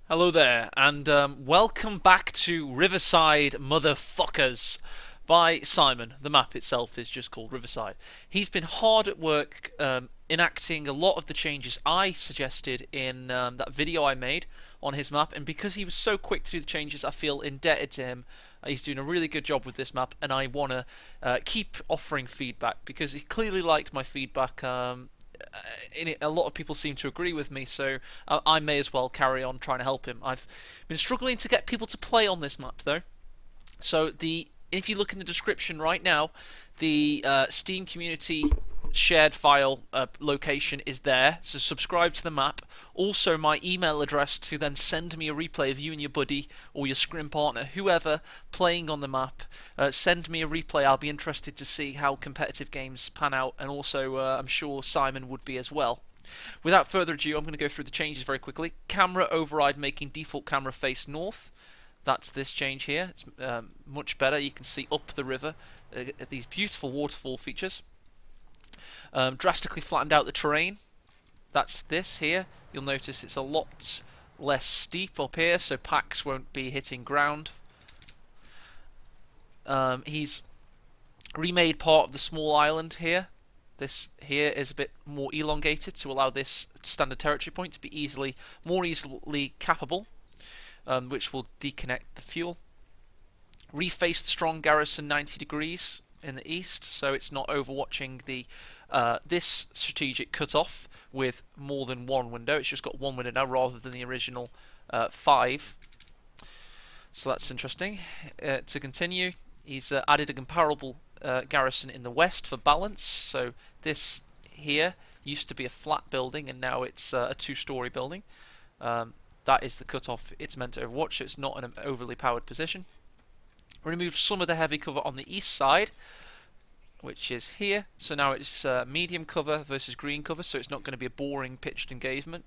Hello there, and welcome back to Riverside, motherfuckers, by Simen. The map itself is just called Riverside. He's been hard at work enacting a lot of the changes I suggested in that video I made on his map, and because he was so quick to do the changes, I feel indebted to him. He's doing a really good job with this map, and I want to keep offering feedback because he clearly liked my feedback. A lot of people seem to agree with me, so I may as well carry on trying to help him. I've been struggling to get people to play on this map though. So if you look in the description right now, the Steam community shared file location is there. So subscribe to the map. Also, my email address to then send me a replay of you and your buddy or your scrim partner, whoever playing on the map. Send me a replay. I'll be interested to see how competitive games pan out, and also I'm sure Simen would be as well. Without further ado, I'm going to go through the changes very quickly. Camera override making default camera face north. That's this change here. It's much better. You can see up the river. These beautiful waterfall features. Drastically flattened out the terrain. That's this here. You'll notice it's a lot less steep up here, so packs won't be hitting ground. He's remade part of the small island here. This here is a bit more elongated to allow this standard territory point to be more easily cappable, which will deconnect the fuel. Refaced strong garrison 90 degrees in the east, so it's not overwatching this strategic cutoff with more than one window. It's just got one window now rather than the original 5. So that's interesting. To continue, he's added a comparable garrison in the west for balance. So this here used to be a flat building, and now it's a two-story building. That is the cutoff it's meant to overwatch, so it's not in an overly powered position. Remove some of the heavy cover on the east side, which is here. So now it's medium cover versus green cover, so it's not going to be a boring pitched engagement.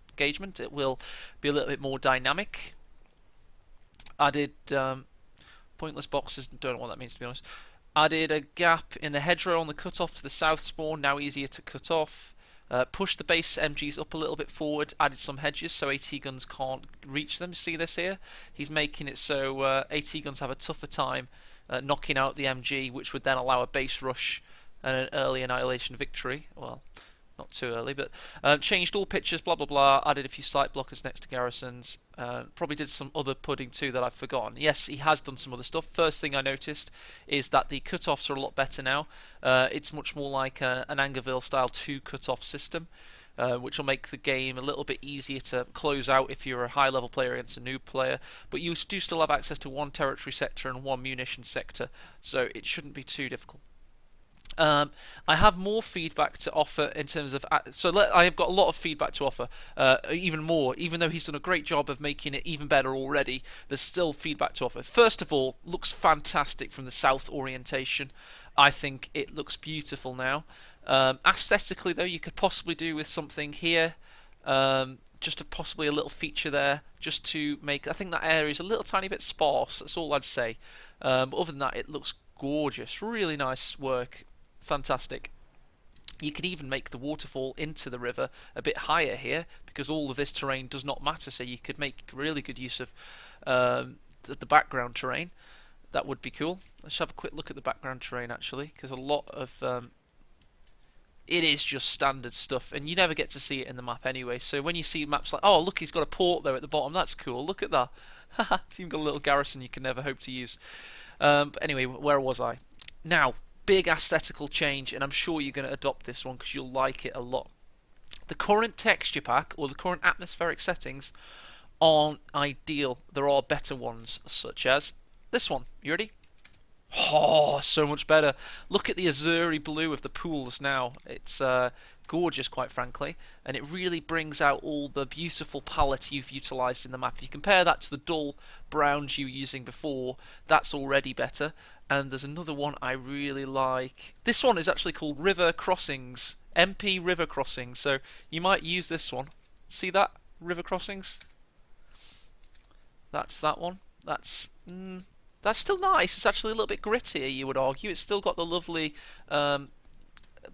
It will be a little bit more dynamic. Added pointless boxes, don't know what that means to be honest. Added a gap in the hedgerow on the cutoff to the south spawn, now easier to cut off. Pushed the base MGs up a little bit forward, added some hedges so AT guns can't reach them. See this here? He's making it so AT guns have a tougher time knocking out the MG, which would then allow a base rush and an early annihilation victory. Well, not too early, but changed all pictures, blah blah blah, added a few slight blockers next to garrisons. Probably did some other pudding too that I've forgotten. Yes, he has done some other stuff. First thing I noticed is that the cutoffs are a lot better now. It's much more like an Angerville style 2 cutoff system, which will make the game a little bit easier to close out if you're a high level player against a new player. But you do still have access to one territory sector and one munition sector, so it shouldn't be too difficult. I have more feedback to offer in terms of I have got a lot of feedback to offer, even more. Even though he's done a great job of making it even better already, there's still feedback to offer. First of all, looks fantastic from the south orientation. I think it looks beautiful now. Aesthetically, though, you could possibly do with something here. Possibly a little feature there, just to make. I think that area is a little tiny bit sparse. That's all I'd say. But other than that, it looks gorgeous. Really nice work. Fantastic. You could even make the waterfall into the river a bit higher here, because all of this terrain does not matter, so you could make really good use of the background terrain. That would be cool. Let's have a quick look at the background terrain actually, because a lot of it is just standard stuff, and you never get to see it in the map anyway. So when you see maps like, oh look, he's got a port there at the bottom, that's cool, look at that. He's even got a little garrison you can never hope to use. But anyway, where was I? Now, big aesthetical change, and I'm sure you're going to adopt this one because you'll like it a lot. The current texture pack, or the current atmospheric settings, aren't ideal. There are better ones, such as this one. You ready? Oh, so much better. Look at the azuri blue of the pools now. It's gorgeous, quite frankly, and it really brings out all the beautiful palette you've utilised in the map. If you compare that to the dull browns you were using before, that's already better. And there's another one I really like. This one is actually called River Crossings, MP River Crossings, so you might use this one. See that? River Crossings? That's that one. That's still nice. It's actually a little bit grittier, you would argue. It's still got the lovely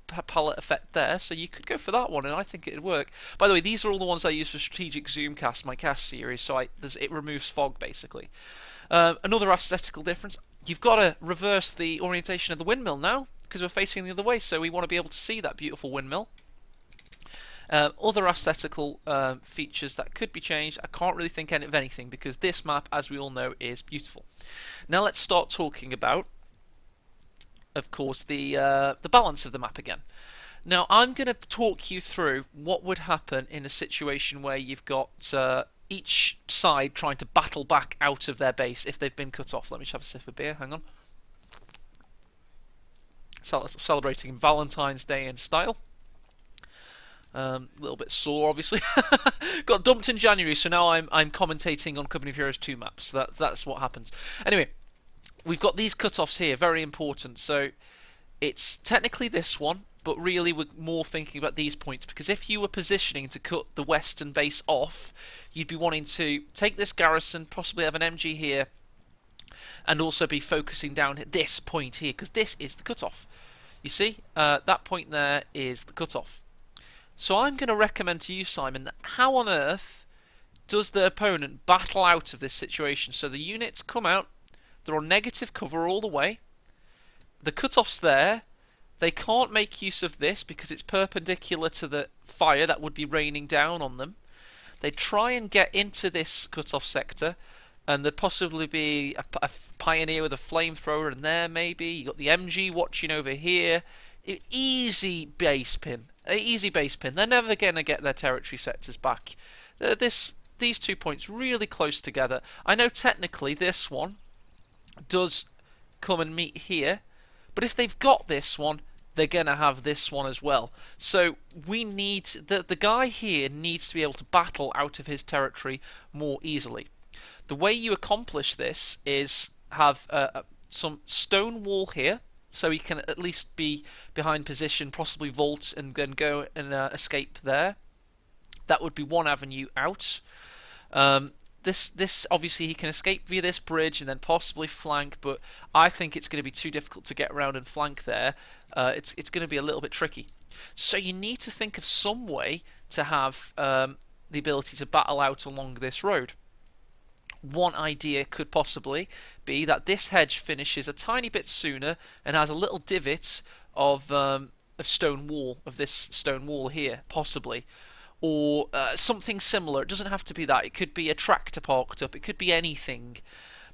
palette effect there, so you could go for that one, and I think it'd work. By the way, these are all the ones I use for Strategic Zoomcast, my cast series, so it removes fog, basically. Another aesthetical difference, you've got to reverse the orientation of the windmill now, because we're facing the other way, so we want to be able to see that beautiful windmill. Other aesthetical features that could be changed, I can't really think of anything, because this map, as we all know, is beautiful. Now let's start talking about, of course, the balance of the map again. Now I'm going to talk you through what would happen in a situation where you've got each side trying to battle back out of their base if they've been cut off. Let me just have a sip of beer, hang on. Celebrating Valentine's Day in style. A little bit sore, obviously. Got dumped in January, so now I'm commentating on Company of Heroes 2 maps. That's what happens. Anyway, we've got these cut-offs here, very important. So it's technically this one, but really we're more thinking about these points, because if you were positioning to cut the western base off, you'd be wanting to take this garrison, possibly have an MG here, and also be focusing down at this point here, because this is the cutoff. You see, that point there is the cutoff. So I'm going to recommend to you, Simon, that how on earth does the opponent battle out of this situation? So the units come out, they're on negative cover all the way, the cutoff's there, they can't make use of this because it's perpendicular to the fire that would be raining down on them. They try and get into this cutoff sector, and there'd possibly be a pioneer with a flamethrower in there, maybe. You got the MG watching over here. Easy base pin. Easy base pin. They're never going to get their territory sectors back. These 2 points really close together. I know technically this one does come and meet here, but if they've got this one, they're going to have this one as well. So we need the guy here needs to be able to battle out of his territory more easily. The way you accomplish this is have some stone wall here, so he can at least be behind position, possibly vault and then go and escape there. That would be one avenue out. This obviously he can escape via this bridge and then possibly flank, but I think it's going to be too difficult to get around and flank there. It's going to be a little bit tricky. So you need to think of some way to have the ability to battle out along this road. One idea could possibly be that this hedge finishes a tiny bit sooner and has a little divot of stone wall, of this stone wall here, possibly. Or something similar. It doesn't have to be that. It could be a tractor parked up. It could be anything.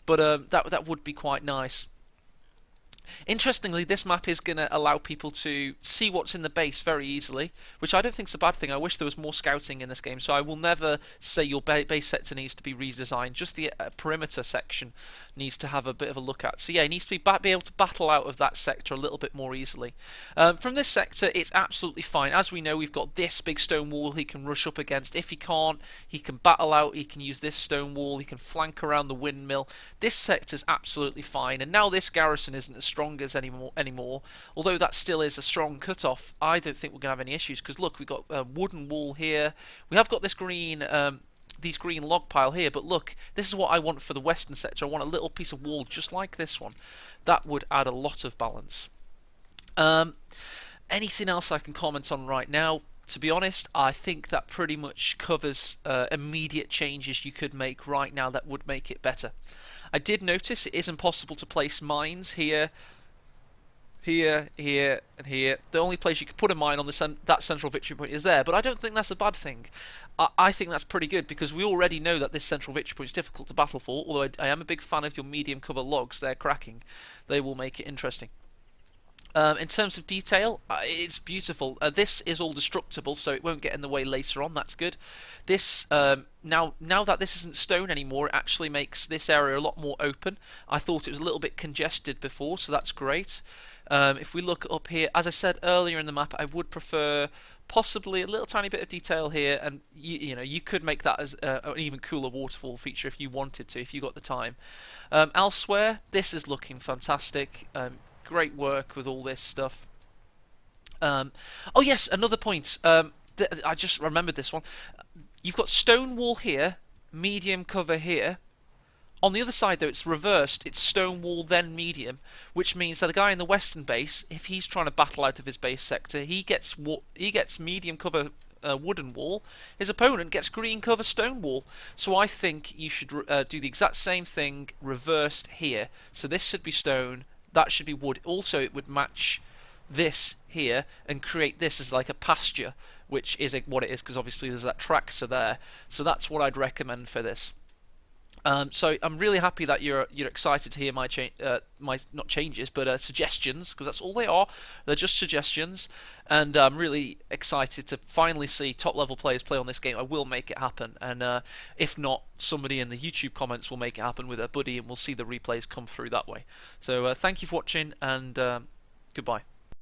But that would be quite nice. Interestingly, this map is going to allow people to see what's in the base very easily, which I don't think is a bad thing. I wish there was more scouting in this game, so I will never say your base sector needs to be redesigned. Just the perimeter section needs to have a bit of a look at. So yeah, he needs to be able to battle out of that sector a little bit more easily. From this sector, it's absolutely fine. As we know, we've got this big stone wall he can rush up against. If he can't, he can battle out. He can use this stone wall. He can flank around the windmill. This sector's absolutely fine. And now this garrison isn't as strong as anymore. Although that still is a strong cutoff, I don't think we're going to have any issues, because look, we've got a wooden wall here. We have got this green these green log pile here, but look, this is what I want for the western sector. I want a little piece of wall just like this one. That would add a lot of balance. Anything else I can comment on right now? To be honest, I think that pretty much covers immediate changes you could make right now that would make it better. I did notice it is impossible to place mines here, here, here, and here. The only place you could put a mine on that central victory point is there, but I don't think that's a bad thing. I think that's pretty good, because we already know that this central victory point is difficult to battle for, although I am a big fan of your medium cover logs. They're cracking. They will make it interesting. In terms of detail, it's beautiful. This is all destructible, so it won't get in the way later on. That's good. This now that this isn't stone anymore, it actually makes this area a lot more open. I thought it was a little bit congested before, so that's great. If we look up here, as I said earlier in the map, I would prefer possibly a little tiny bit of detail here, and you know, you could make that as an even cooler waterfall feature if you wanted to, if you got the time. Elsewhere, this is looking fantastic. Great work with all this stuff. Oh yes, another point. I just remembered this one. You've got stone wall here, medium cover here. On the other side, though, it's reversed. It's stone wall, then medium, which means that the guy in the western base, if he's trying to battle out of his base sector, he gets medium cover wooden wall. His opponent gets green cover stone wall. So I think you should do the exact same thing reversed here. So this should be stone, that should be wood. Also, it would match this here and create this as like a pasture, which is what it is because obviously there's that tractor there. So that's what I'd recommend for this. So I'm really happy that you're excited to hear my not changes but suggestions, because that's all they are. They're just suggestions, and I'm really excited to finally see top level players play on this game. I will make it happen, and if not, somebody in the YouTube comments will make it happen with a buddy, and we'll see the replays come through that way. So thank you for watching, and goodbye.